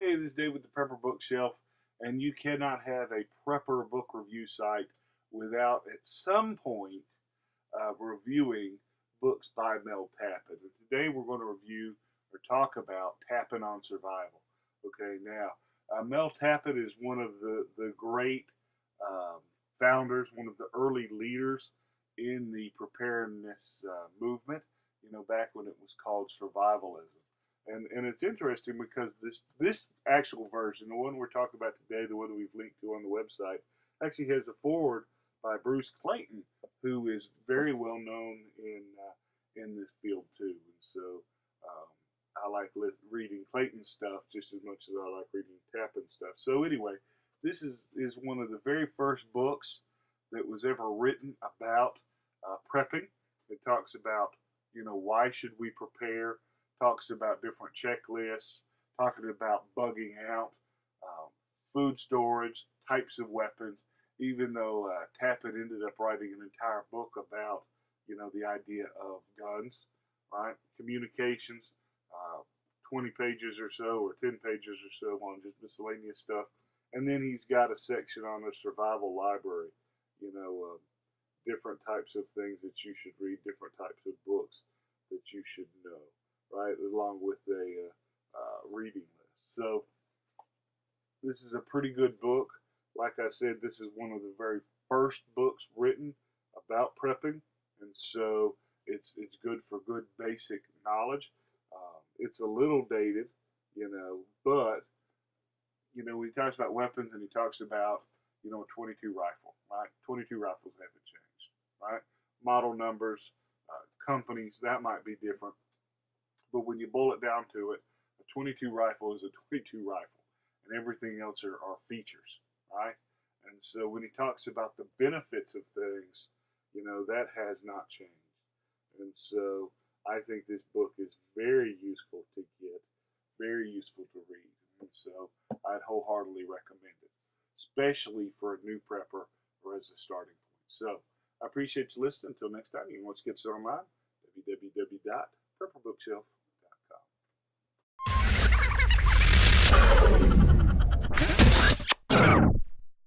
Hey, this is Dave with the Prepper Bookshelf, and you cannot have a prepper book review site without at some point reviewing books by Mel Tappan. And today we're going to review or talk about Tappan on Survival. Okay, now Mel Tappan is one of the great founders, one of the early leaders in the preparedness movement. You know, back when it was called survivalism. And it's interesting because this actual version, the one we're talking about today, the one that we've linked to on the website, actually has a foreword by Bruce Clayton, who is very well known in this field too. And so I like reading Clayton stuff just as much as I like reading Tappan stuff. So anyway, this is one of the very first books that was ever written about prepping. It talks about, you know, why should we prepare. Talks about different checklists, talking about bugging out, food storage, types of weapons, even though Tappan ended up writing an entire book about, you know, the idea of guns, right? Communications, 20 pages or so, or 10 pages or so on just miscellaneous stuff. And then he's got a section on a survival library, you know, different types of things that you should read, different types of books that you should know. Right, along with a reading list. So this is a pretty good book. Like I said, this is one of the very first books written about prepping, and so it's good for good basic knowledge. It's a little dated, you know, but you know, when he talks about weapons and he talks about, you know, a 22 rifle, right? 22 rifles haven't changed, right? Model numbers, companies, that might be different. But when you boil it down to it, a 22 rifle is a 22 rifle, and everything else are features, right? And so when he talks about the benefits of things, you know, that has not changed. And so I think this book is very useful to get, very useful to read. And so I'd wholeheartedly recommend it, especially for a new prepper or as a starting point. So I appreciate you listening. Until next time, you can once get us online, www.prepperbookshelf.com.